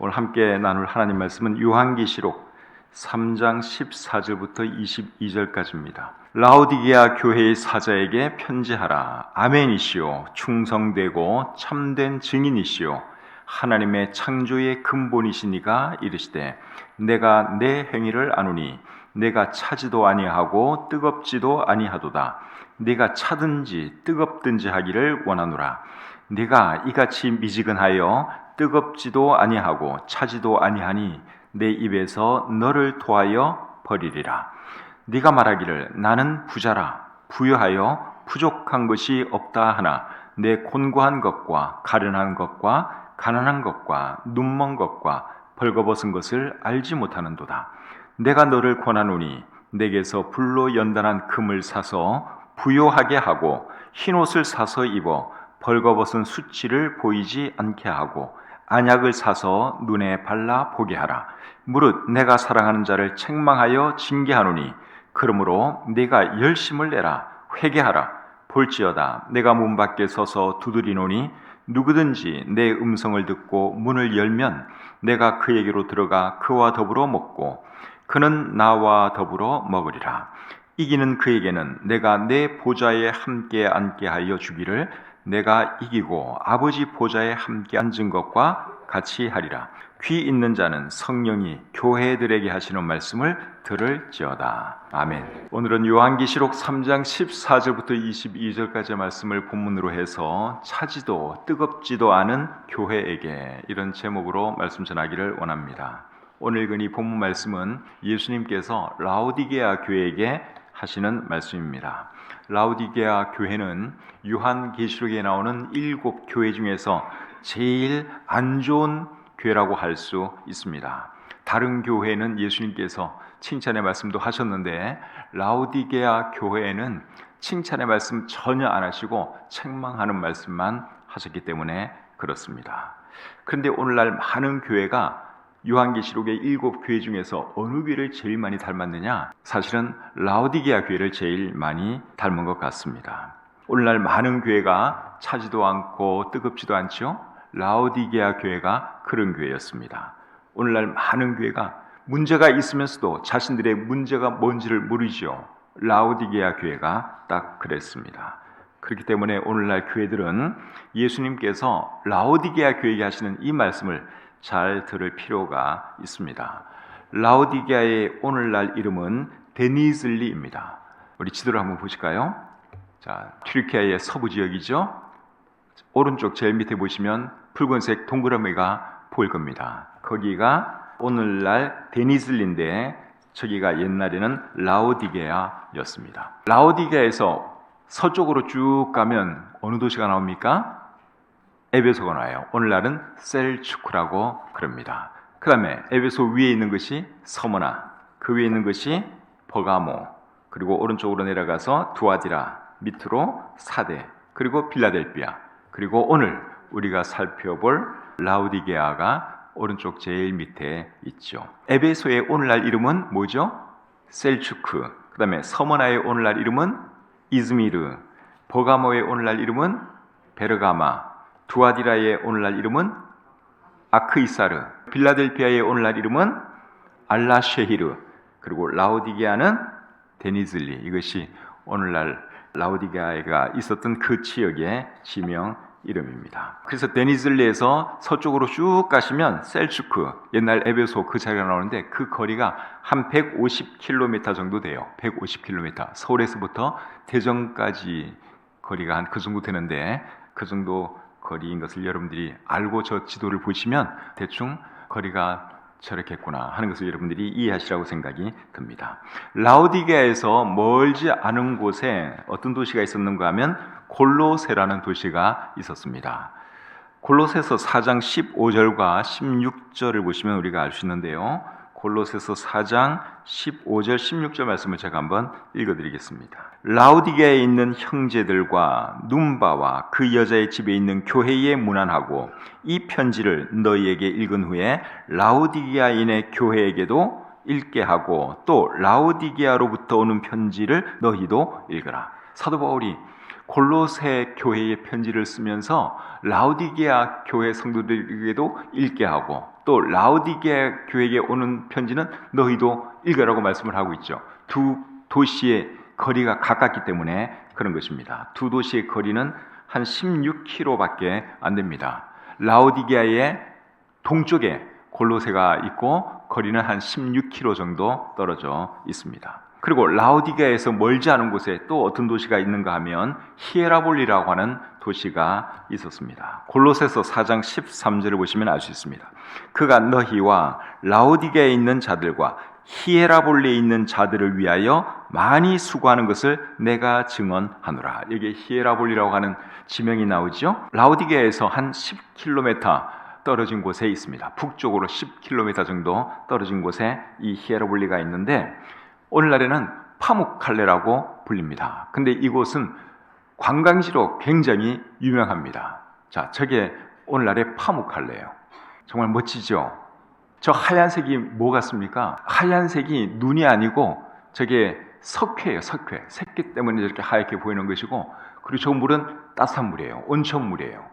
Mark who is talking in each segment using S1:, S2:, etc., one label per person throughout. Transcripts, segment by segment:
S1: 오늘 함께 나눌 하나님 말씀은 요한계시록 3장 14절부터 22절까지입니다. 라오디게아 교회의 사자에게 편지하라. 아멘이시오. 충성되고 참된 증인이시오. 하나님의 창조의 근본이시니가 이르시되 내가 내 행위를 아노니 내가 차지도 아니하고 뜨겁지도 아니하도다. 네가 차든지 뜨겁든지 하기를 원하노라. 네가 이같이 미지근하여 뜨겁지도 아니하고 차지도 아니하니 내 입에서 너를 토하여 버리리라. 네가 말하기를 나는 부자라 부유하여 부족한 것이 없다 하나 내 곤고한 것과 가련한 것과 가난한 것과 눈먼 것과 벌거벗은 것을 알지 못하는도다. 내가 너를 권하노니 내게서 불로 연단한 금을 사서 부요하게 하고 흰옷을 사서 입어 벌거벗은 수치를 보이지 않게 하고 안약을 사서 눈에 발라 보게 하라. 무릇 내가 사랑하는 자를 책망하여 징계하노니 그러므로 네가 열심을 내라. 회개하라. 볼지어다 내가 문 밖에 서서 두드리노니 누구든지 내 음성을 듣고 문을 열면 내가 그에게로 들어가 그와 더불어 먹고 그는 나와 더불어 먹으리라. 이기는 그에게는 내가 내 보좌에 함께 앉게 하여 주기를 내가 이기고 아버지 보좌에 함께 앉은 것과 같이 하리라. 귀 있는 자는 성령이 교회들에게 하시는 말씀을 들을지어다. 아멘. 오늘은 요한계시록 3장 14절부터 22절까지의 말씀을 본문으로 해서 차지도 뜨겁지도 않은 교회에게 이런 제목으로 말씀 전하기를 원합니다. 오늘 읽은 이 본문 말씀은 예수님께서 라오디게아 교회에게 하시는 말씀입니다. 라오디게아 교회는 요한계시록에 나오는 7 교회 중에서 제일 안 좋은 교회라고 할 수 있습니다. 다른 교회는 예수님께서 칭찬의 말씀도 하셨는데 라오디게아 교회에는 칭찬의 말씀 전혀 안 하시고 책망하는 말씀만 하셨기 때문에 그렇습니다. 그런데 오늘날 많은 교회가 요한계시록의 7 교회 중에서 어느 교회를 제일 많이 닮았느냐? 사실은 라오디게아 교회를 제일 많이 닮은 것 같습니다. 오늘날 많은 교회가 차지도 않고 뜨겁지도 않죠? 라오디게아 교회가 그런 교회였습니다. 오늘날 많은 교회가 문제가 있으면서도 자신들의 문제가 뭔지를 모르죠. 라오디게아 교회가 딱 그랬습니다. 그렇기 때문에 오늘날 교회들은 예수님께서 라오디게아 교회에게 하시는 이 말씀을 잘 들을 필요가 있습니다. 라오디게아의 오늘날 이름은 데니즐리입니다. 우리 지도를 한번 보실까요? 자, 튀르키아의 서부 지역이죠. 오른쪽 제일 밑에 보시면 붉은색 동그라미가 보일 겁니다. 거기가 오늘날 데니즐리인데 저기가 옛날에는 라오디게아였습니다. 라오디게아에서 서쪽으로 쭉 가면 어느 도시가 나옵니까? 에베소가 나와요. 오늘날은 셀추크라고 그럽니다. 그 다음에 에베소 위에 있는 것이 서머나, 그 위에 있는 것이 버가모, 그리고 오른쪽으로 내려가서 두아디라, 밑으로 사대, 그리고 빌라델비아, 그리고 오늘 우리가 살펴볼 라오디게아가 오른쪽 제일 밑에 있죠. 에베소의 오늘날 이름은 뭐죠? 셀추크. 그 다음에 서머나의 오늘날 이름은 이즈미르, 버가모의 오늘날 이름은 베르가마, 두아디라의 오늘날 이름은 아크이사르, 빌라델피아의 오늘날 이름은 알라쉐히르, 그리고 라오디게아는 데니즐리. 이것이 오늘날 라오디게아가 있었던 그 지역의 지명 이름입니다. 그래서 데니즐리에서 서쪽으로 쭉 가시면 셀추크, 옛날 에베소 그 자리가 나오는데 그 거리가 한 150km 정도 돼요. 150km. 서울에서부터 대전까지 거리가 한 그 정도 되는데 그 정도 거리인 것을 여러분들이 알고 저 지도를 보시면 대충 거리가 저렇겠구나 하는 것을 여러분들이 이해하시라고 생각이 듭니다. 라오디게아에서 멀지 않은 곳에 어떤 도시가 있었는가 하면 골로세라는 도시가 있었습니다. 골로새서 4장 15절과 16절을 보시면 우리가 알 수 있는데요. 골로새서 4장 15절 16절 말씀을 제가 한번 읽어드리겠습니다. 라오디게아에 있는 형제들과 num바와 그 여자의 집에 있는 교회에 문안하고 이 편지를 너희에게 읽은 후에 라오디게아인의 교회에게도 읽게 하고 또 라오디게아로부터 오는 편지를 너희도 읽으라. 사도 바울이 골로새 교회의 편지를 쓰면서 라오디게아 교회 성도들에게도 읽게 하고, 또 라오디게아 교회에 오는 편지는 너희도 읽으라고 말씀을 하고 있죠. 두 도시의 거리가 가깝기 때문에 그런 것입니다. 두 도시의 거리는 한 16km밖에 안 됩니다. 라오디게아의 동쪽에 골로새가 있고 거리는 한 16km 정도 떨어져 있습니다. 그리고 라오디게아에서 멀지 않은 곳에 또 어떤 도시가 있는가 하면 히에라볼리라고 하는 도시가 있었습니다. 골로새서 4장 13절을 보시면 알 수 있습니다. 그가 너희와 라오디게아에 있는 자들과 히에라볼리에 있는 자들을 위하여 많이 수고하는 것을 내가 증언하노라. 여기에 히에라볼리라고 하는 지명이 나오죠. 라오디게아에서 한 10km 떨어진 곳에 있습니다. 북쪽으로 10km 정도 떨어진 곳에 이 히에라볼리가 있는데 오늘날에는 파묵칼레라고 불립니다. 근데 이곳은 관광지로 굉장히 유명합니다. 자, 저게 오늘날의 파묵칼레예요. 정말 멋지죠? 저 하얀색이 뭐 같습니까? 하얀색이 눈이 아니고 저게 석회예요. 석회. 색깔 때문에 이렇게 하얗게 보이는 것이고, 그리고 저 물은 따뜻한 물이에요. 온천물이에요.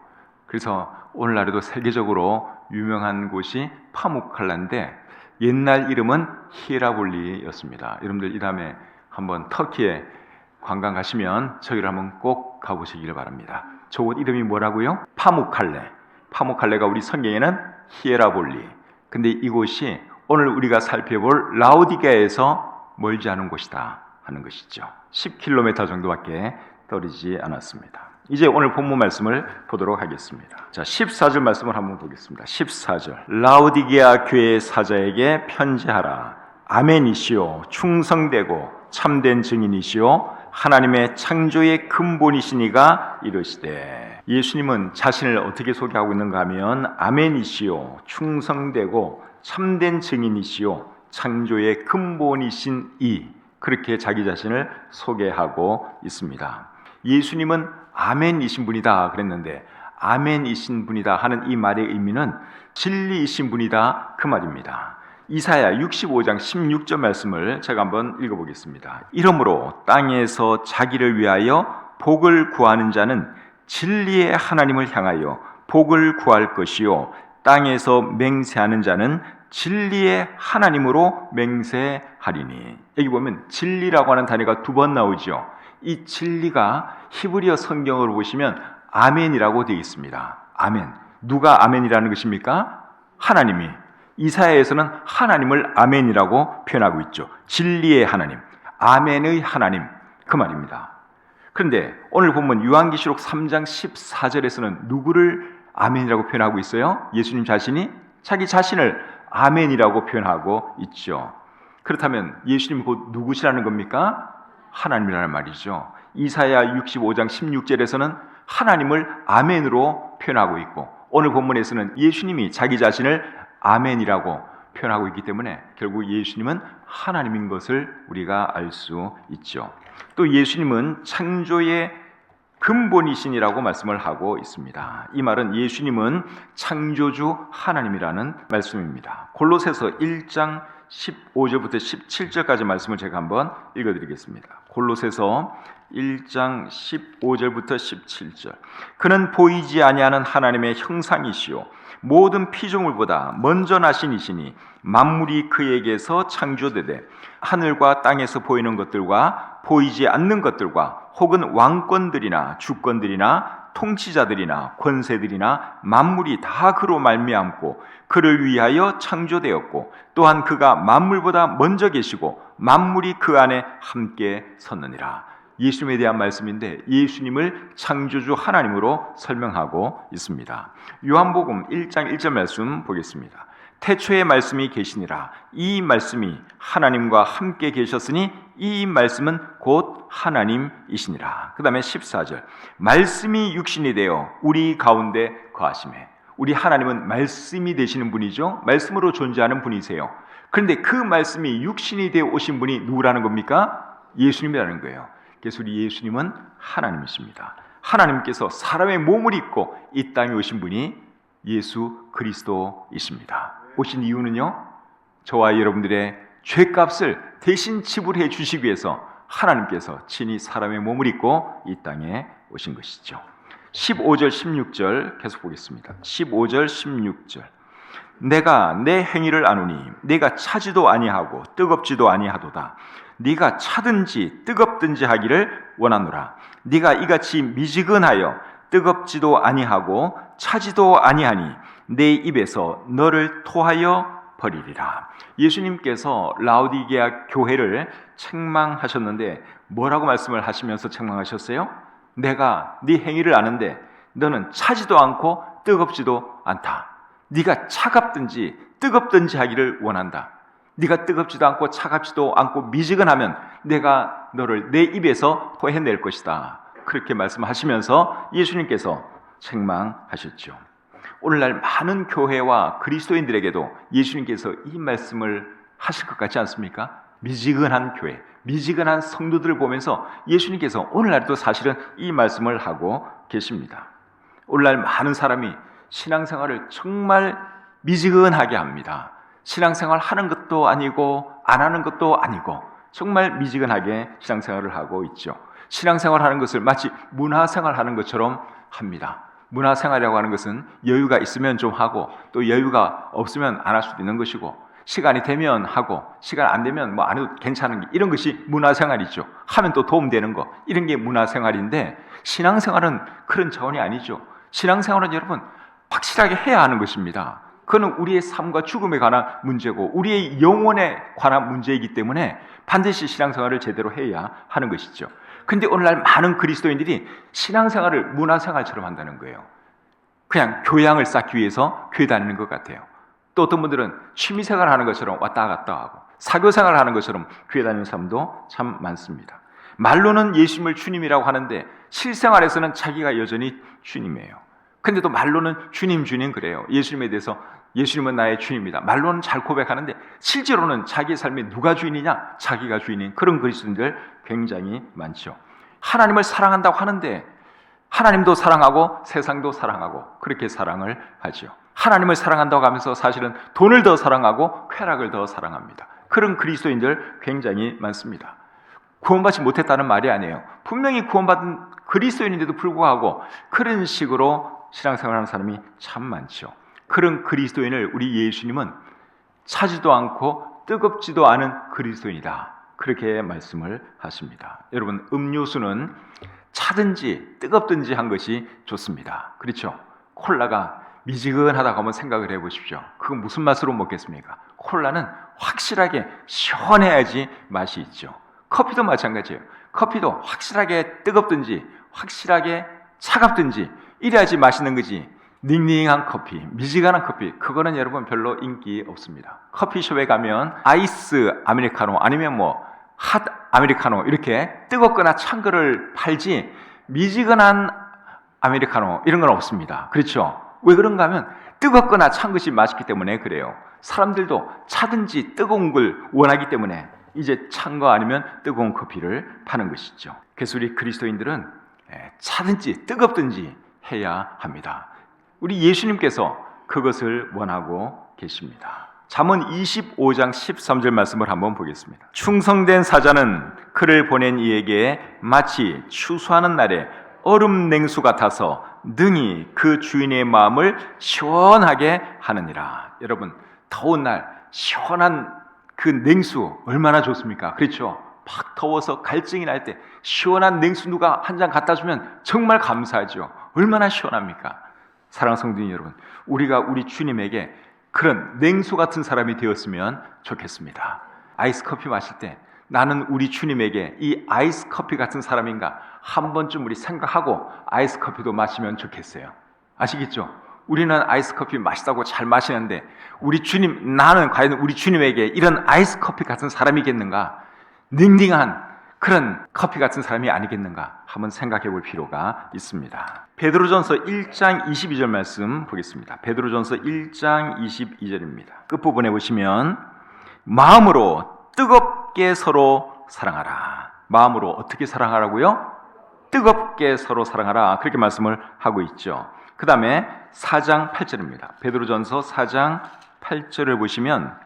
S1: 그래서 오늘날에도 세계적으로 유명한 곳이 파묵칼레인데 옛날 이름은 히에라볼리였습니다. 여러분들 이 다음에 한번 터키에 관광 가시면 저기를 한번 꼭 가보시기를 바랍니다. 저 곳 이름이 뭐라고요? 파묵칼레. 파묵칼레가 우리 성경에는 히에라볼리. 근데 이곳이 오늘 우리가 살펴볼 라오디게아에서 멀지 않은 곳이다 하는 것이죠. 10km 정도밖에 떨어지지 않았습니다. 이제 오늘 본문 말씀을 보도록 하겠습니다. 자, 14절 말씀을 한번 보겠습니다. 14절. 라오디게아 교회 사자에게 편지하라. 아멘이시오. 충성되고 참된 증인이시오. 하나님의 창조의 근본이시니가 이르시되. 예수님은 자신을 어떻게 소개하고 있는가 하면 아멘이시오. 충성되고 참된 증인이시오. 창조의 근본이신 이. 그렇게 자기 자신을 소개하고 있습니다. 예수님은 아멘이신 분이다 그랬는데, 아멘이신 분이다 하는 이 말의 의미는 진리이신 분이다 그 말입니다. 이사야 65장 16절 말씀을 제가 한번 읽어보겠습니다. 이러므로 땅에서 자기를 위하여 복을 구하는 자는 진리의 하나님을 향하여 복을 구할 것이요, 땅에서 맹세하는 자는 진리의 하나님으로 맹세하리니. 여기 보면 진리라고 하는 단어가 두 번 나오죠. 이 진리가 히브리어 성경으로 보시면 아멘이라고 되어 있습니다. 아멘. 누가 아멘이라는 것입니까? 하나님이. 이사야에서는 하나님을 아멘이라고 표현하고 있죠. 진리의 하나님, 아멘의 하나님, 그 말입니다. 그런데 오늘 보면 요한계시록 3장 14절에서는 누구를 아멘이라고 표현하고 있어요? 예수님 자신이 자기 자신을 아멘이라고 표현하고 있죠. 그렇다면 예수님 곧 누구시라는 겁니까? 하나님이라는 말이죠. 이사야 65장 16절에서는 하나님을 아멘으로 표현하고 있고, 오늘 본문에서는 예수님이 자기 자신을 아멘이라고 표현하고 있기 때문에 결국 예수님은 하나님인 것을 우리가 알 수 있죠. 또 예수님은 창조의 근본이신이라고 말씀을 하고 있습니다. 이 말은 예수님은 창조주 하나님이라는 말씀입니다. 골로새서 1장 15절부터 17절까지 말씀을 제가 한번 읽어드리겠습니다. 골로새서 1장 15절부터 17절. 그는 보이지 아니하는 하나님의 형상이시요 모든 피조물보다 먼저 나신 이시니 만물이 그에게서 창조되되 하늘과 땅에서 보이는 것들과 보이지 않는 것들과 혹은 왕권들이나 주권들이나 통치자들이나 권세들이나 만물이 다 그로 말미암고 그를 위하여 창조되었고 또한 그가 만물보다 먼저 계시고 만물이 그 안에 함께 섰느니라. 예수님에 대한 말씀인데 예수님을 창조주 하나님으로 설명하고 있습니다. 요한복음 1장 1절 말씀 보겠습니다. 태초에 말씀이 계시니라. 이 말씀이 하나님과 함께 계셨으니 이 말씀은 곧 하나님이시니라. 그 다음에 14절. 말씀이 육신이 되어 우리 가운데 거하시매. 우리 하나님은 말씀이 되시는 분이죠. 말씀으로 존재하는 분이세요. 그런데 그 말씀이 육신이 되어 오신 분이 누구라는 겁니까? 예수님이라는 거예요. 그래서 우리 예수님은 하나님이십니다. 하나님께서 사람의 몸을 입고 이 땅에 오신 분이 예수 그리스도이십니다. 오신 이유는요, 저와 여러분들의 죄값을 대신 지불해 주시기 위해서 하나님께서 친히 사람의 몸을 입고 이 땅에 오신 것이죠. 15절 16절 계속 보겠습니다. 15절 16절 내가 내 행위를 아노니 네가 차지도 아니하고 뜨겁지도 아니하도다. 네가 차든지 뜨겁든지 하기를 원하노라. 네가 이같이 미지근하여 뜨겁지도 아니하고 차지도 아니하니 내 입에서 너를 토하여 버리리라. 예수님께서 라오디게아 교회를 책망하셨는데 뭐라고 말씀을 하시면서 책망하셨어요? 내가 네 행위를 아는데 너는 차지도 않고 뜨겁지도 않다. 네가 차갑든지 뜨겁든지 하기를 원한다. 네가 뜨겁지도 않고 차갑지도 않고 미지근하면 내가 너를 내 입에서 토해낼 것이다. 그렇게 말씀하시면서 예수님께서 책망하셨죠. 오늘날 많은 교회와 그리스도인들에게도 예수님께서 이 말씀을 하실 것 같지 않습니까? 미지근한 교회, 미지근한 성도들을 보면서 예수님께서 오늘날도 사실은 이 말씀을 하고 계십니다. 오늘날 많은 사람이 신앙생활을 정말 미지근하게 합니다. 신앙생활 하는 것도 아니고 안 하는 것도 아니고 정말 미지근하게 신앙생활을 하고 있죠. 신앙생활 하는 것을 마치 문화생활 하는 것처럼 합니다. 문화생활이라고 하는 것은 여유가 있으면 좀 하고 또 여유가 없으면 안 할 수도 있는 것이고 시간이 되면 하고 시간 안 되면 뭐 안 해도 괜찮은 게 이런 것이 문화생활이죠. 하면 또 도움되는 거 이런 게 문화생활인데 신앙생활은 그런 차원이 아니죠. 신앙생활은 여러분 확실하게 해야 하는 것입니다. 그건 우리의 삶과 죽음에 관한 문제고 우리의 영혼에 관한 문제이기 때문에 반드시 신앙생활을 제대로 해야 하는 것이죠. 근데 오늘날 많은 그리스도인들이 신앙생활을 문화생활처럼 한다는 거예요. 그냥 교양을 쌓기 위해서 교회 다니는 것 같아요. 또 어떤 분들은 취미생활 하는 것처럼 왔다 갔다 하고 사교생활 하는 것처럼 교회 다니는 사람도 참 많습니다. 말로는 예수님을 주님이라고 하는데 실생활에서는 자기가 여전히 주님이에요. 근데 또 말로는 주님 그래요. 예수님에 대해서 예수님은 나의 주님이다. 말로는 잘 고백하는데 실제로는 자기의 삶에 누가 주인이냐? 자기가 주인인 그런 그리스도인들 굉장히 많죠. 하나님을 사랑한다고 하는데 하나님도 사랑하고 세상도 사랑하고 그렇게 사랑을 하죠. 하나님을 사랑한다고 하면서 사실은 돈을 더 사랑하고 쾌락을 더 사랑합니다. 그런 그리스도인들 굉장히 많습니다. 구원받지 못했다는 말이 아니에요. 분명히 구원받은 그리스도인인데도 불구하고 그런 식으로 신앙생활하는 사람이 참 많죠. 그런 그리스도인을 우리 예수님은 차지도 않고 뜨겁지도 않은 그리스도인이다. 그렇게 말씀을 하십니다. 여러분 음료수는 차든지 뜨겁든지 한 것이 좋습니다. 그렇죠? 콜라가 미지근하다고 한번 생각을 해보십시오. 그건 무슨 맛으로 먹겠습니까? 콜라는 확실하게 시원해야지 맛이 있죠. 커피도 마찬가지예요. 커피도 확실하게 뜨겁든지 확실하게 차갑든지 이래야지 맛있는 거지. 닝닝한 커피, 미지근한 커피 그거는 여러분 별로 인기 없습니다. 커피숍에 가면 아이스 아메리카노 아니면 뭐 핫 아메리카노 이렇게 뜨겁거나 찬 거를 팔지 미지근한 아메리카노 이런 건 없습니다. 그렇죠? 왜 그런가 하면 뜨겁거나 찬 것이 맛있기 때문에 그래요. 사람들도 차든지 뜨거운 걸 원하기 때문에 이제 찬 거 아니면 뜨거운 커피를 파는 것이죠. 그래서 우리 그리스도인들은 차든지 뜨겁든지 해야 합니다. 우리 예수님께서 그것을 원하고 계십니다. 잠언 25장 13절 말씀을 한번 보겠습니다. 충성된 사자는 그를 보낸 이에게 마치 추수하는 날에 얼음 냉수 같아서 능히 그 주인의 마음을 시원하게 하느니라. 여러분 더운 날 시원한 그 냉수 얼마나 좋습니까? 그렇죠? 막 더워서 갈증이 날 때 시원한 냉수 누가 한 잔 갖다 주면 정말 감사하죠. 얼마나 시원합니까? 사랑하는 성도님 여러분, 우리가 우리 주님에게 그런 냉수 같은 사람이 되었으면 좋겠습니다. 아이스 커피 마실 때 나는 우리 주님에게 이 아이스 커피 같은 사람인가 한 번쯤 우리 생각하고 아이스 커피도 마시면 좋겠어요. 아시겠죠? 우리는 아이스 커피 맛있다고 잘 마시는데 우리 주님, 나는 과연 우리 주님에게 이런 아이스 커피 같은 사람이겠는가? 닝닝한 그런 커피 같은 사람이 아니겠는가 한번 생각해 볼 필요가 있습니다. 베드로전서 1장 22절 말씀 보겠습니다. 베드로전서 1장 22절입니다. 끝부분에 보시면 마음으로 뜨겁게 서로 사랑하라. 마음으로 어떻게 사랑하라고요? 뜨겁게 서로 사랑하라. 그렇게 말씀을 하고 있죠. 그 다음에 4장 8절입니다. 베드로전서 4장 8절을 보시면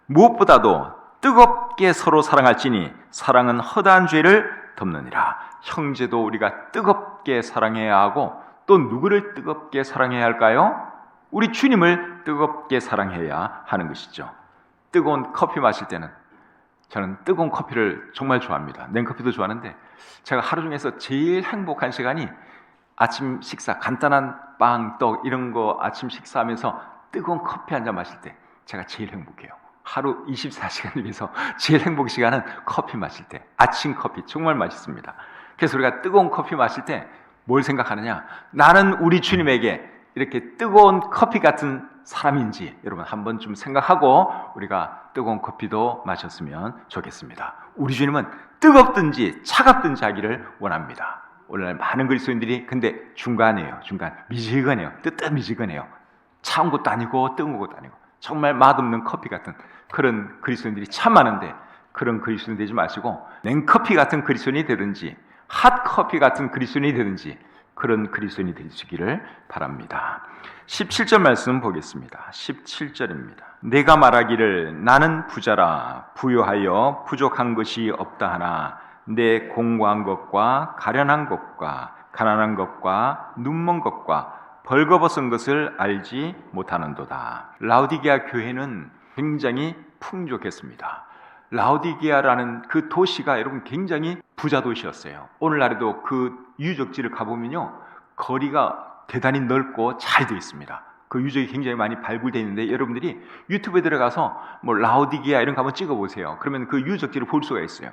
S1: 무엇보다도 뜨겁게 서로 사랑할지니 사랑은 허다한 죄를 덮느니라. 형제도 우리가 뜨겁게 사랑해야 하고 또 누구를 뜨겁게 사랑해야 할까요? 우리 주님을 뜨겁게 사랑해야 하는 것이죠. 뜨거운 커피 마실 때는 저는 뜨거운 커피를 정말 좋아합니다. 냉커피도 좋아하는데 제가 하루 중에서 제일 행복한 시간이 아침 식사, 간단한 빵, 떡 이런 거 아침 식사하면서 뜨거운 커피 한 잔 마실 때 제가 제일 행복해요. 하루 24시간 중에서 제일 행복 시간은 커피 마실 때, 아침 커피 정말 맛있습니다. 그래서 우리가 뜨거운 커피 마실 때 뭘 생각하느냐? 나는 우리 주님에게 이렇게 뜨거운 커피 같은 사람인지 여러분 한번 좀 생각하고 우리가 뜨거운 커피도 마셨으면 좋겠습니다. 우리 주님은 뜨겁든지 차갑든지 하기를 원합니다. 오늘날 많은 그리스도인들이 근데 중간이에요. 중간 미지근해요. 뜨뜻미지근해요. 차운 것도 아니고 뜨거운 것도 아니고 정말 맛없는 커피 같은 그런 그리스도인들이 참 많은데 그런 그리스도인 되지 마시고 냉커피 같은 그리스도인이 되든지 핫커피 같은 그리스도인이 되든지 그런 그리스도인이 되시기를 바랍니다. 17절 말씀 보겠습니다. 17절입니다. 내가 말하기를 나는 부자라 부유하여 부족한 것이 없다 하나 내 공고한 것과 가련한 것과 가난한 것과 눈먼 것과 벌거벗은 것을 알지 못하는도다. 라오디게아 교회는 굉장히 풍족했습니다. 라오디게아라는 그 도시가 여러분 굉장히 부자 도시였어요. 오늘날에도 그 유적지를 가보면요 거리가 대단히 넓고 잘 되어 있습니다. 그 유적이 굉장히 많이 발굴되어 있는데 여러분들이 유튜브에 들어가서 뭐 라오디게아 이런 거 한번 찍어보세요. 그러면 그 유적지를 볼 수가 있어요.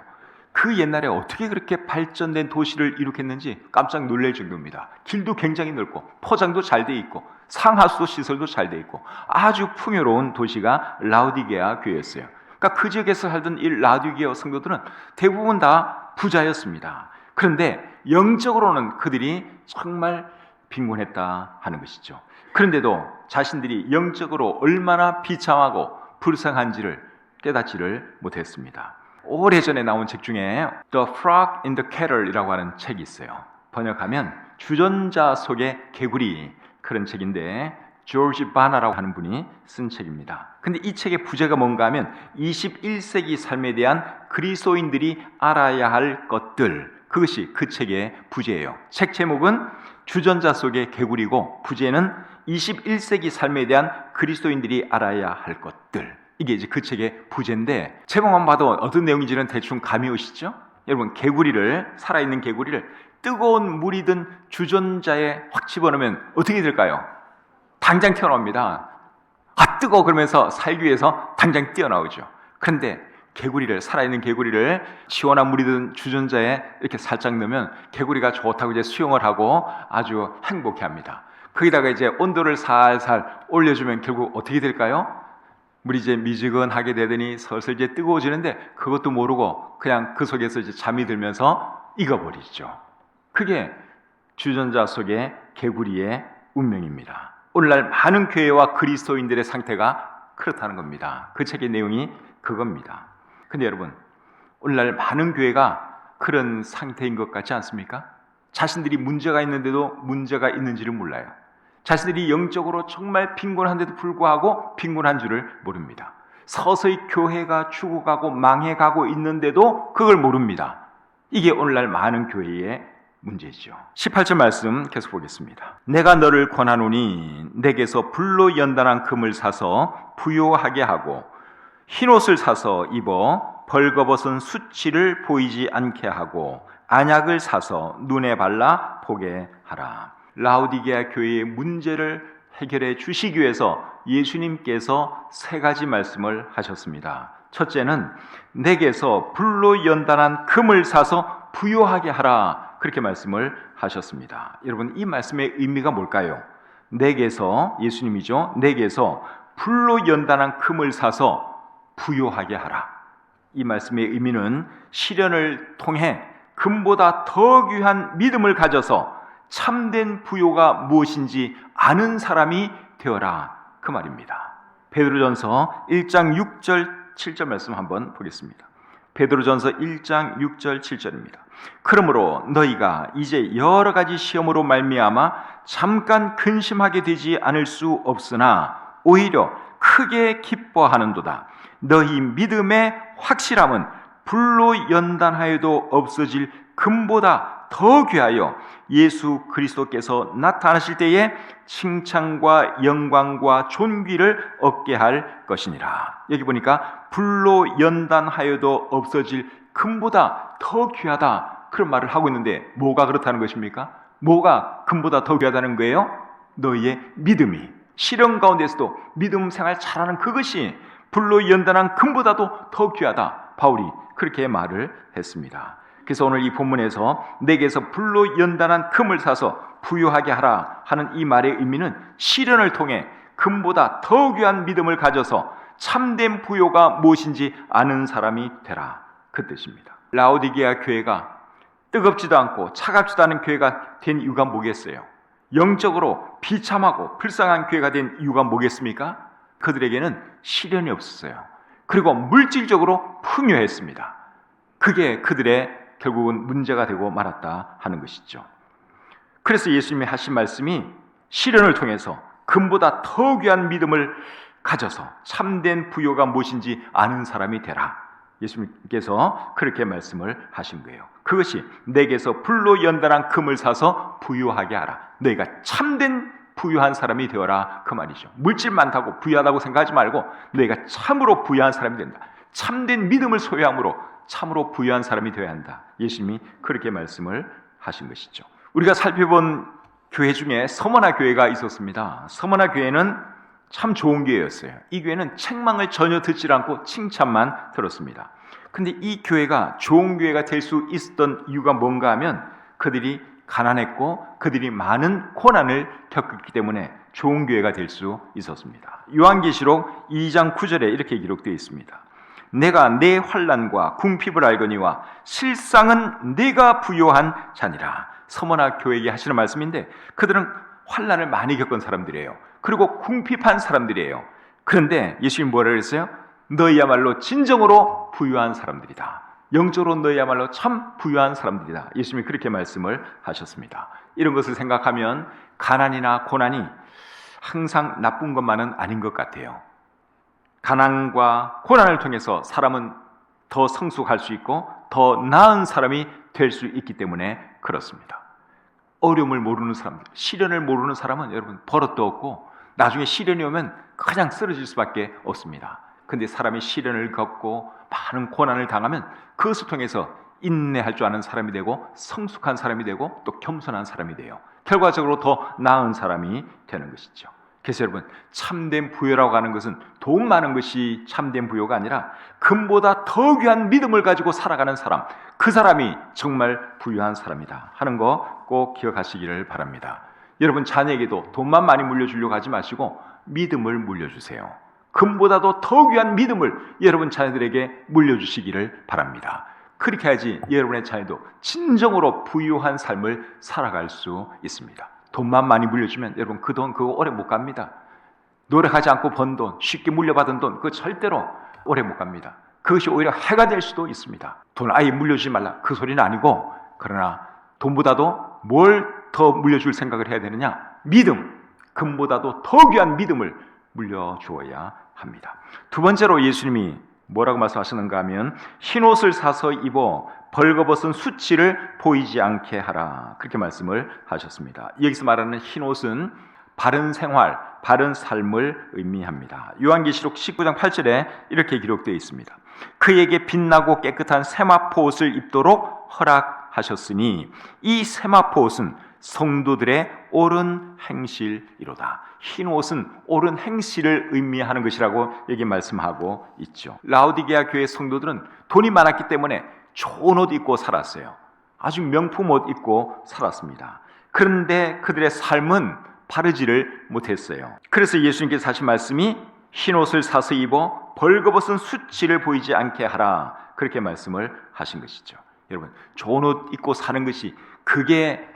S1: 그 옛날에 어떻게 그렇게 발전된 도시를 이룩했는지 깜짝 놀랄 정도입니다. 길도 굉장히 넓고 포장도 잘 돼 있고 상하수도 시설도 잘 돼 있고 아주 풍요로운 도시가 라오디게아 교회였어요. 그러니까 그 지역에서 살던 이 라오디게아 성도들은 대부분 다 부자였습니다. 그런데 영적으로는 그들이 정말 빈곤했다 하는 것이죠. 그런데도 자신들이 영적으로 얼마나 비참하고 불쌍한지를 깨닫지를 못했습니다. 오래전에 나온 책 중에 The Frog in the Kettle이라고 하는 책이 있어요. 번역하면 주전자 속의 개구리 그런 책인데 조지 바나라고 하는 분이 쓴 책입니다. 근데 이 책의 부제가 뭔가 하면 21세기 삶에 대한 그리스도인들이 알아야 할 것들, 그것이 그 책의 부제예요. 책 제목은 주전자 속의 개구리고 부제는 21세기 삶에 대한 그리스도인들이 알아야 할 것들. 이게 이제 그 책의 부제인데 제목만 봐도 어떤 내용인지는 대충 감이 오시죠? 여러분 개구리를 살아있는 개구리를 뜨거운 물이 든 주전자에 확 집어넣으면 어떻게 될까요? 당장 튀어나옵니다. 아 뜨거워 그러면서 살기 위해서 당장 뛰어나오죠. 그런데 개구리를 살아있는 개구리를 시원한 물이 든 주전자에 이렇게 살짝 넣으면 개구리가 좋다고 이제 수영을 하고 아주 행복해합니다. 거기다가 이제 온도를 살살 올려주면 결국 어떻게 될까요? 물이 이제 미지근하게 되더니 슬슬 이제 뜨거워지는데 그것도 모르고 그냥 그 속에서 이제 잠이 들면서 익어버리죠. 그게 주전자 속의 개구리의 운명입니다. 오늘날 많은 교회와 그리스도인들의 상태가 그렇다는 겁니다. 그 책의 내용이 그겁니다. 근데 여러분 오늘날 많은 교회가 그런 상태인 것 같지 않습니까? 자신들이 문제가 있는데도 문제가 있는지를 몰라요. 자신들이 영적으로 정말 빈곤한데도 불구하고 빈곤한 줄을 모릅니다. 서서히 교회가 죽어가고 망해가고 있는데도 그걸 모릅니다. 이게 오늘날 많은 교회의 문제죠. 18절 말씀 계속 보겠습니다. 내가 너를 권하노니 내게서 불로 연단한 금을 사서 부요하게 하고 흰옷을 사서 입어 벌거벗은 수치를 보이지 않게 하고 안약을 사서 눈에 발라 보게 하라. 라오디게아 교회의 문제를 해결해 주시기 위해서 예수님께서 세 가지 말씀을 하셨습니다. 첫째는 내게서 불로 연단한 금을 사서 부요하게 하라 그렇게 말씀을 하셨습니다. 여러분 이 말씀의 의미가 뭘까요? 내게서 예수님이죠. 내게서 불로 연단한 금을 사서 부요하게 하라. 이 말씀의 의미는 시련을 통해 금보다 더 귀한 믿음을 가져서 참된 부요가 무엇인지 아는 사람이 되어라 그 말입니다. 베드로전서 1장 6절 7절 말씀 한번 보겠습니다. 베드로전서 1장 6절 7절입니다. 그러므로 너희가 이제 여러 가지 시험으로 말미암아 잠깐 근심하게 되지 않을 수 없으나 오히려 크게 기뻐하는도다. 너희 믿음의 확실함은 불로 연단하여도 없어질 금보다 더 귀하여 예수 그리스도께서 나타나실 때에 칭찬과 영광과 존귀를 얻게 할 것이니라. 여기 보니까 불로 연단하여도 없어질 금보다 더 귀하다, 그런 말을 하고 있는데 뭐가 그렇다는 것입니까? 뭐가 금보다 더 귀하다는 거예요? 너희의 믿음이, 시련 가운데서도 믿음 생활 잘하는 그것이 불로 연단한 금보다도 더 귀하다, 바울이 그렇게 말을 했습니다. 그래서 오늘 이 본문에서 내게서 불로 연단한 금을 사서 부유하게 하라 하는 이 말의 의미는 시련을 통해 금보다 더 귀한 믿음을 가져서 참된 부요가 무엇인지 아는 사람이 되라, 그 뜻입니다. 라오디게아 교회가 뜨겁지도 않고 차갑지도 않은 교회가 된 이유가 뭐겠어요? 영적으로 비참하고 불쌍한 교회가 된 이유가 뭐겠습니까? 그들에게는 시련이 없었어요. 그리고 물질적으로 풍요했습니다. 그게 그들의 결국은 문제가 되고 말았다 하는 것이죠. 그래서 예수님이 하신 말씀이 시련을 통해서 금보다 더 귀한 믿음을 가져서 참된 부요가 무엇인지 아는 사람이 되라, 예수님께서 그렇게 말씀을 하신 거예요. 그것이 내게서 불로 연단한 금을 사서 부유하게 하라, 너희가 참된 부유한 사람이 되어라, 그 말이죠. 물질 많다고 부유하다고 생각하지 말고 너희가 참으로 부유한 사람이 된다, 참된 믿음을 소유함으로 참으로 부유한 사람이 되어야 한다, 예수님이 그렇게 말씀을 하신 것이죠. 우리가 살펴본 교회 중에 서머나 교회가 있었습니다. 서머나 교회는 참 좋은 교회였어요. 이 교회는 책망을 전혀 듣지 않고 칭찬만 들었습니다. 근데 이 교회가 좋은 교회가 될 수 있었던 이유가 뭔가 하면 그들이 가난했고 그들이 많은 고난을 겪었기 때문에 좋은 교회가 될 수 있었습니다. 요한계시록 2장 9절에 이렇게 기록되어 있습니다. 내가 내 환난과 궁핍을 알거니와 실상은 내가 부요한 자니라. 서머나 교회에게 하시는 말씀인데 그들은 환난을 많이 겪은 사람들이에요. 그리고 궁핍한 사람들이에요. 그런데 예수님이 뭐라 그랬어요? 너희야말로 진정으로 부유한 사람들이다. 영적으로 너희야말로 참 부유한 사람들이다. 예수님이 그렇게 말씀을 하셨습니다. 이런 것을 생각하면 가난이나 고난이 항상 나쁜 것만은 아닌 것 같아요. 가난과 고난을 통해서 사람은 더 성숙할 수 있고 더 나은 사람이 될 수 있기 때문에 그렇습니다. 어려움을 모르는 사람들, 시련을 모르는 사람은 여러분 버릇도 없고 나중에 시련이 오면 그냥 쓰러질 수밖에 없습니다. 근데 사람이 시련을 겪고 많은 고난을 당하면 그것을 통해서 인내할 줄 아는 사람이 되고 성숙한 사람이 되고 또 겸손한 사람이 돼요. 결과적으로 더 나은 사람이 되는 것이죠. 그래서 여러분, 참된 부요라고 하는 것은 돈 많은 것이 참된 부요가 아니라 금보다 더 귀한 믿음을 가지고 살아가는 사람, 그 사람이 정말 부유한 사람이다 하는 거 꼭 기억하시기를 바랍니다. 여러분 자녀에게도 돈만 많이 물려주려고 하지 마시고 믿음을 물려주세요. 금보다도 더 귀한 믿음을 여러분 자녀들에게 물려주시기를 바랍니다. 그렇게 해야지 여러분의 자녀도 진정으로 부유한 삶을 살아갈 수 있습니다. 돈만 많이 물려주면 여러분 그 돈 그거 오래 못 갑니다. 노력하지 않고 번 돈, 쉽게 물려받은 돈 그거 절대로 오래 못 갑니다. 그것이 오히려 해가 될 수도 있습니다. 돈 아예 물려주지 말라 그 소리는 아니고, 그러나 돈보다도 뭘 더 물려줄 생각을 해야 되느냐? 믿음, 금보다도 더 귀한 믿음을 물려주어야 합니다. 두 번째로 예수님이 뭐라고 말씀하시는가 하면 흰옷을 사서 입어 벌거벗은 수치를 보이지 않게 하라, 그렇게 말씀을 하셨습니다. 여기서 말하는 흰옷은 바른 생활, 바른 삶을 의미합니다. 요한계시록 19장 8절에 이렇게 기록되어 있습니다. 그에게 빛나고 깨끗한 세마포 옷을 입도록 허락하셨으니 이 세마포 옷은 성도들의 옳은 행실이로다. 흰옷은 옳은 행실을 의미하는 것이라고 여기 말씀하고 있죠. 라오디게아 교회 성도들은 돈이 많았기 때문에 좋은 옷 입고 살았어요. 아주 명품 옷 입고 살았습니다. 그런데 그들의 삶은 바르지를 못했어요. 그래서 예수님께서 하신 말씀이 흰옷을 사서 입어 벌거벗은 수치를 보이지 않게 하라, 그렇게 말씀을 하신 것이죠. 여러분, 좋은 옷 입고 사는 것이 그게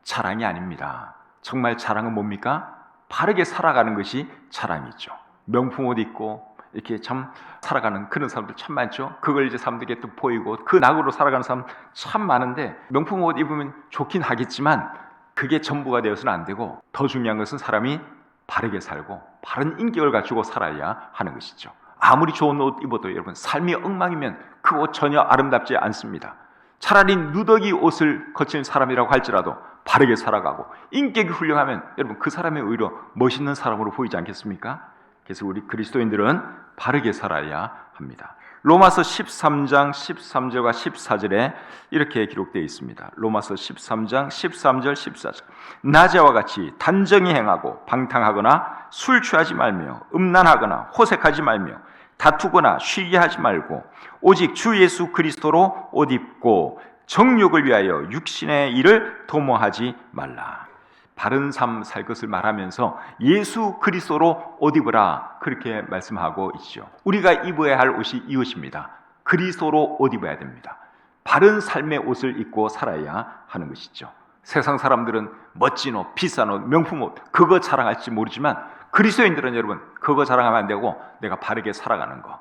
S1: 자랑이 아닙니다. 정말 자랑은 뭡니까? 바르게 살아가는 것이 자랑이죠. 명품 옷 입고 이렇게 참 살아가는 그런 사람들 참 많죠. 그걸 이제 사람들에게 또 보이고 그 낙으로 살아가는 사람 참 많은데, 명품 옷 입으면 좋긴 하겠지만 그게 전부가 되어서는 안 되고, 더 중요한 것은 사람이 바르게 살고 바른 인격을 갖추고 살아야 하는 것이죠. 아무리 좋은 옷 입어도 여러분 삶이 엉망이면 그 옷 전혀 아름답지 않습니다. 차라리 누더기 옷을 거친 사람이라고 할지라도 바르게 살아가고 인격이 훌륭하면 여러분 그 사람이 오히려 멋있는 사람으로 보이지 않겠습니까? 그래서 우리 그리스도인들은 바르게 살아야 합니다. 로마서 13장 13절과 14절에 이렇게 기록되어 있습니다. 로마서 13장 13절 14절 낮에와 같이 단정히 행하고 방탕하거나 술 취하지 말며 음란하거나 호색하지 말며 다투거나 쉬게 하지 말고 오직 주 예수 그리스도로 옷 입고 정욕을 위하여 육신의 일을 도모하지 말라. 바른 삶 살 것을 말하면서 예수 그리스도로 옷 입으라 그렇게 말씀하고 있죠. 우리가 입어야 할 옷이 이 옷입니다. 그리스도로 옷 입어야 됩니다. 바른 삶의 옷을 입고 살아야 하는 것이죠. 세상 사람들은 멋진 옷, 비싼 옷, 명품 옷 그거 자랑할지 모르지만 그리스도인들은 여러분 그거 자랑하면 안 되고 내가 바르게 살아가는 거,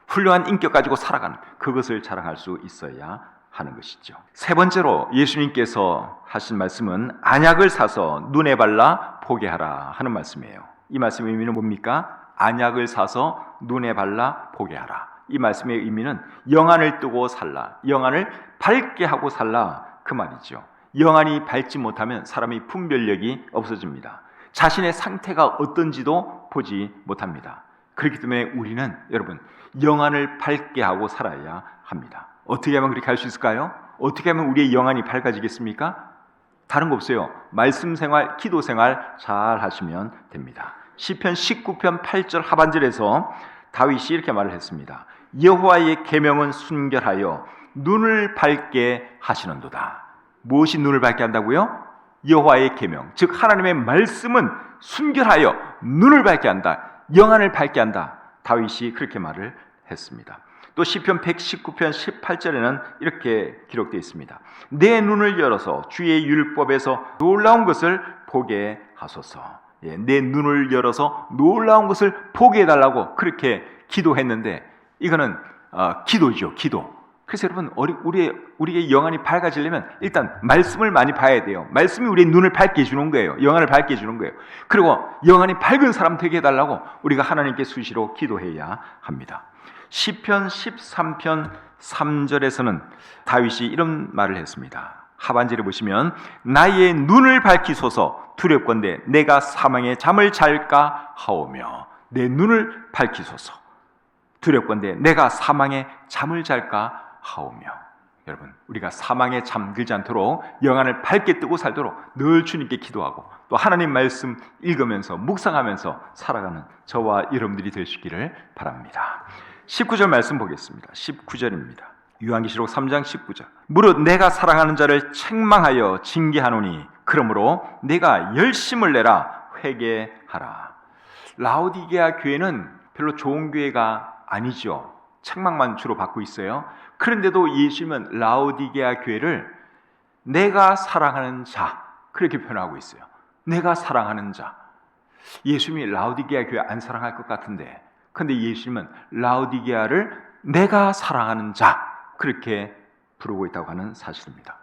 S1: 훌륭한 인격 가지고 살아가는 그것을 자랑할 수 있어야 하는 것이죠. 세 번째로 예수님께서 하신 말씀은 안약을 사서 눈에 발라 보게 하라 하는 말씀이에요. 이 말씀의 의미는 뭡니까? 안약을 사서 눈에 발라 보게 하라. 이 말씀의 의미는 영안을 뜨고 살라, 영안을 밝게 하고 살라 그 말이죠. 영안이 밝지 못하면 사람이 분별력이 없어집니다. 자신의 상태가 어떤지도 보지 못합니다. 그렇기 때문에 우리는 여러분 영안을 밝게 하고 살아야 합니다. 어떻게 하면 그렇게 할 수 있을까요? 어떻게 하면 우리의 영안이 밝아지겠습니까? 다른 거 없어요. 말씀 생활, 기도 생활 잘 하시면 됩니다. 시편 19편 8절 하반절에서 다윗이 이렇게 말을 했습니다. 여호와의 계명은 순결하여 눈을 밝게 하시는도다. 무엇이 눈을 밝게 한다고요? 여호와의 계명, 즉 하나님의 말씀은 순결하여 눈을 밝게 한다. 영안을 밝게 한다. 다윗이 그렇게 말을 했습니다. 또 시편 119편 18절에는 이렇게 기록되어 있습니다. 내 눈을 열어서 주의 율법에서 놀라운 것을 보게 하소서. 내 눈을 열어서 놀라운 것을 보게 해달라고 그렇게 기도했는데 이거는 기도죠. 기도. 그래서 여러분 우리의 영안이 밝아지려면 일단 말씀을 많이 봐야 돼요. 말씀이 우리의 눈을 밝게 해주는 거예요. 영안을 밝게 해주는 거예요. 그리고 영안이 밝은 사람 되게 해달라고 우리가 하나님께 수시로 기도해야 합니다. 시편 13편 3절에서는 다윗이 이런 말을 했습니다. 하반절에 보시면 나의 눈을 밝히소서 두렵건대 내가 사망의 잠을 잘까 하오며 내 눈을 밝히소서 두렵건대 내가 사망의 잠을 잘까 하오며. 여러분 우리가 사망에 잠들지 않도록 영안을 밝게 뜨고 살도록 늘 주님께 기도하고 또 하나님 말씀 읽으면서 묵상하면서 살아가는 저와 여러분들이 되시기를 바랍니다. 19절 말씀 보겠습니다. 19절입니다. 요한계시록 3장 19절 무릇 내가 사랑하는 자를 책망하여 징계하노니 그러므로 내가 열심을 내라 회개하라. 라오디게아 교회는 별로 좋은 교회가 아니죠. 책망만 주로 받고 있어요. 그런데도 예수님은 라오디게아 교회를 내가 사랑하는 자 그렇게 표현하고 있어요. 내가 사랑하는 자. 예수님이 라오디게아 교회 안 사랑할 것 같은데 근데 예수님은 라오디게아를 내가 사랑하는 자 그렇게 부르고 있다고 하는 사실입니다.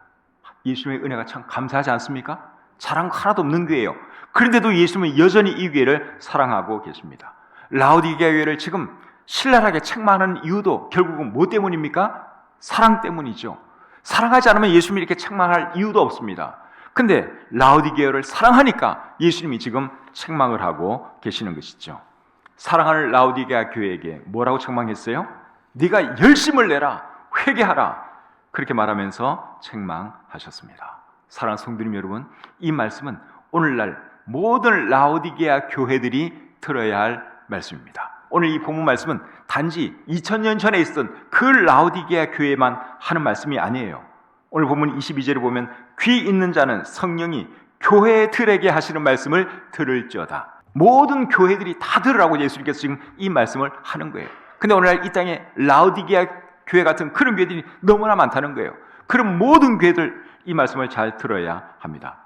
S1: 예수님의 은혜가 참 감사하지 않습니까? 자랑 하나도 없는 교회예요. 그런데도 예수님은 여전히 이 교회를 사랑하고 계십니다. 라오디게아 교회를 지금 신랄하게 책망하는 이유도 결국은 뭐 때문입니까? 사랑 때문이죠. 사랑하지 않으면 예수님이 이렇게 책망할 이유도 없습니다. 근데 라오디게아를 사랑하니까 예수님이 지금 책망을 하고 계시는 것이죠. 사랑하는 라오디게아 교회에게 뭐라고 책망했어요? 네가 열심을 내라, 회개하라 그렇게 말하면서 책망하셨습니다. 사랑하는 성도님 여러분, 이 말씀은 오늘날 모든 라오디게아 교회들이 들어야 할 말씀입니다. 오늘 이 본문 말씀은 단지 2000년 전에 있었던 그 라오디게아 교회만 하는 말씀이 아니에요. 오늘 본문 22절에 보면 귀 있는 자는 성령이 교회들에게 하시는 말씀을 들을지어다. 모든 교회들이 다 들으라고 예수님께서 지금 이 말씀을 하는 거예요. 근데 오늘날 이 땅에 라오디게아 교회 같은 그런 교회들이 너무나 많다는 거예요. 그럼 모든 교회들 이 말씀을 잘 들어야 합니다.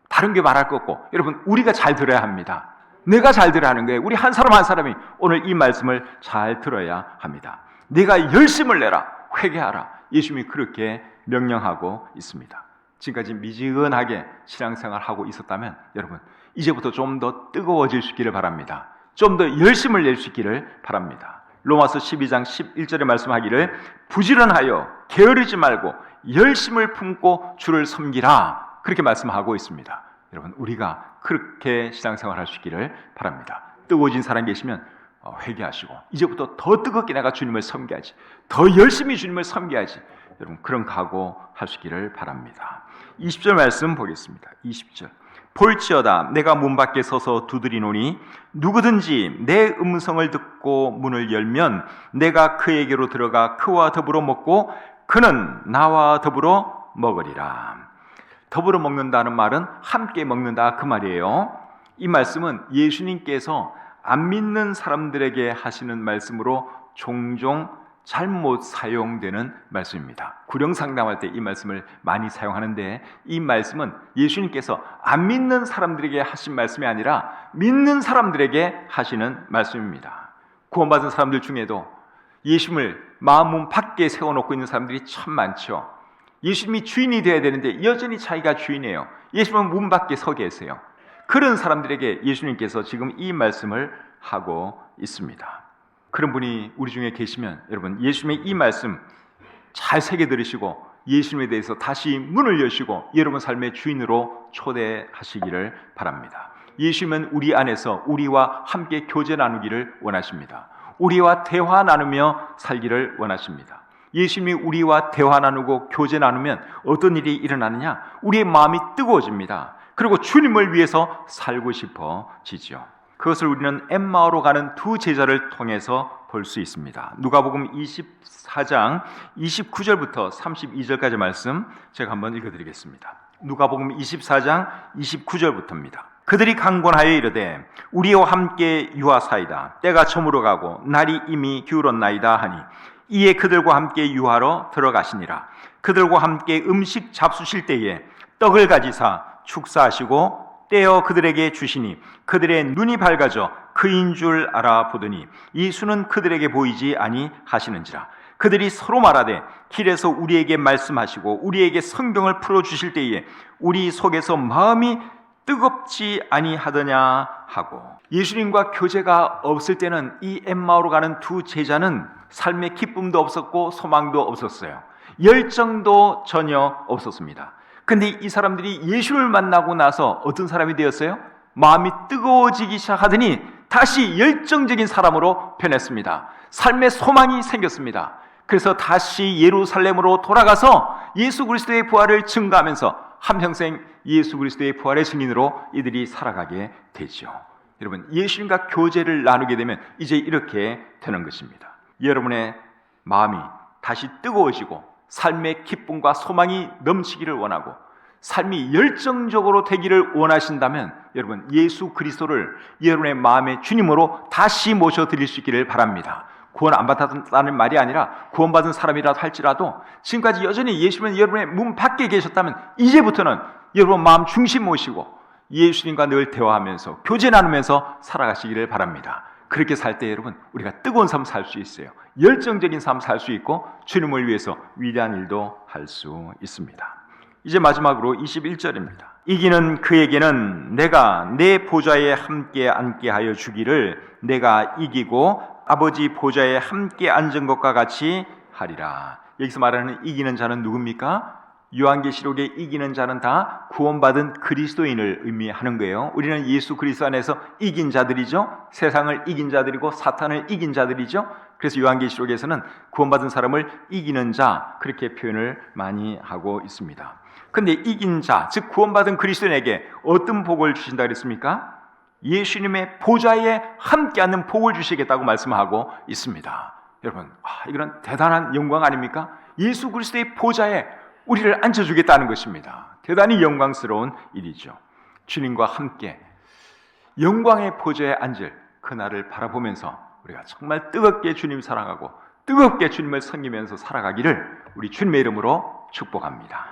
S1: 다른 교회 말할 거 없고 여러분 우리가 잘 들어야 합니다. 내가 잘 들어야 하는 거예요. 우리 한 사람 한 사람이 오늘 이 말씀을 잘 들어야 합니다. 네가 열심을 내라, 회개하라. 예수님이 그렇게 명령하고 있습니다. 지금까지 미지근하게 신앙생활하고 있었다면 여러분 이제부터 좀 더 뜨거워질 수 있기를 바랍니다. 좀 더 열심을 낼 수 있기를 바랍니다. 로마서 12장 11절에 말씀하기를 부지런하여 게으르지 말고 열심을 품고 주를 섬기라, 그렇게 말씀하고 있습니다. 여러분, 우리가 그렇게 신앙생활 할 수 있기를 바랍니다. 뜨거워진 사람 계시면 회개하시고 이제부터 더 뜨겁게 내가 주님을 섬겨야지, 더 열심히 주님을 섬겨야지, 여러분 그런 각오 할 수 있기를 바랍니다. 20절 말씀 보겠습니다. 20절. 볼지어다 내가 문 밖에 서서 두드리노니 누구든지 내 음성을 듣고 문을 열면 내가 그에게로 들어가 그와 더불어 먹고 그는 나와 더불어 먹으리라. 더불어 먹는다는 말은 함께 먹는다, 그 말이에요. 이 말씀은 예수님께서 안 믿는 사람들에게 하시는 말씀으로 종종 잘못 사용되는 말씀입니다. 구령 상담할 때 이 말씀을 많이 사용하는데, 이 말씀은 예수님께서 안 믿는 사람들에게 하신 말씀이 아니라 믿는 사람들에게 하시는 말씀입니다. 구원받은 사람들 중에도 예수님을 마음 문 밖에 세워놓고 있는 사람들이 참 많죠. 예수님이 주인이 되어야 되는데 여전히 자기가 주인이에요. 예수님은 문 밖에 서 계세요. 그런 사람들에게 예수님께서 지금 이 말씀을 하고 있습니다. 그런 분이 우리 중에 계시면 여러분, 예수님의 이 말씀 잘 새겨 들으시고 예수님에 대해서 다시 문을 여시고 여러분 삶의 주인으로 초대하시기를 바랍니다. 예수님은 우리 안에서 우리와 함께 교제 나누기를 원하십니다. 우리와 대화 나누며 살기를 원하십니다. 예수님이 우리와 대화 나누고 교제 나누면 어떤 일이 일어나느냐? 우리의 마음이 뜨거워집니다. 그리고 주님을 위해서 살고 싶어지죠. 그것을 우리는 엠마오로 가는 두 제자를 통해서 볼 수 있습니다. 누가복음 24장 29절부터 32절까지 말씀 제가 한번 읽어드리겠습니다. 누가복음 24장 29절부터입니다. 그들이 강권하여 이르되 우리와 함께 유하사이다. 때가 저물어 가고 날이 이미 기울었나이다 하니 이에 그들과 함께 유하러 들어가시니라. 그들과 함께 음식 잡수실 때에 떡을 가지사 축사하시고 떼어 그들에게 주시니 그들의 눈이 밝아져 그인 줄 알아보더니 이 수는 그들에게 보이지 아니하시는지라. 그들이 서로 말하되 길에서 우리에게 말씀하시고 우리에게 성경을 풀어주실 때에 우리 속에서 마음이 뜨겁지 아니하더냐 하고. 예수님과 교제가 없을 때는 이 엠마오로 가는 두 제자는 삶의 기쁨도 없었고 소망도 없었어요. 열정도 전혀 없었습니다. 근데 이 사람들이 예수를 만나고 나서 어떤 사람이 되었어요? 마음이 뜨거워지기 시작하더니 다시 열정적인 사람으로 변했습니다. 삶의 소망이 생겼습니다. 그래서 다시 예루살렘으로 돌아가서 예수 그리스도의 부활을 증거하면서 한평생 예수 그리스도의 부활의 증인으로 이들이 살아가게 되죠. 여러분, 예수님과 교제를 나누게 되면 이제 이렇게 되는 것입니다. 여러분의 마음이 다시 뜨거워지고 삶의 기쁨과 소망이 넘치기를 원하고 삶이 열정적으로 되기를 원하신다면 여러분, 예수 그리스도를 여러분의 마음의 주님으로 다시 모셔드릴 수 있기를 바랍니다. 구원 안 받았다는 말이 아니라 구원받은 사람이라도 할지라도 지금까지 여전히 예수님은 여러분의 문 밖에 계셨다면 이제부터는 여러분 마음 중심 모시고 예수님과 늘 대화하면서 교제 나누면서 살아가시기를 바랍니다. 그렇게 살 때 여러분, 우리가 뜨거운 삶 살 수 있어요. 열정적인 삶 살 수 있고 주님을 위해서 위대한 일도 할 수 있습니다. 이제 마지막으로 21절입니다. 이기는 그에게는 내가 내 보좌에 함께 앉게 하여 주기를 내가 이기고 아버지 보좌에 함께 앉은 것과 같이 하리라. 여기서 말하는 이기는 자는 누굽니까? 요한계시록에 이기는 자는 다 구원받은 그리스도인을 의미하는 거예요. 우리는 예수 그리스도 안에서 이긴 자들이죠. 세상을 이긴 자들이고 사탄을 이긴 자들이죠. 그래서 요한계시록에서는 구원받은 사람을 이기는 자, 그렇게 표현을 많이 하고 있습니다. 그런데 이긴 자, 즉 구원받은 그리스도인에게 어떤 복을 주신다 그랬습니까? 예수님의 보좌에 함께 앉는 복을 주시겠다고 말씀하고 있습니다. 여러분, 이건 대단한 영광 아닙니까? 예수 그리스도의 보좌에 우리를 앉혀주겠다는 것입니다. 대단히 영광스러운 일이죠. 주님과 함께 영광의 보좌에 앉을 그날을 바라보면서 우리가 정말 뜨겁게 주님 사랑하고 뜨겁게 주님을 섬기면서 살아가기를 우리 주님의 이름으로 축복합니다.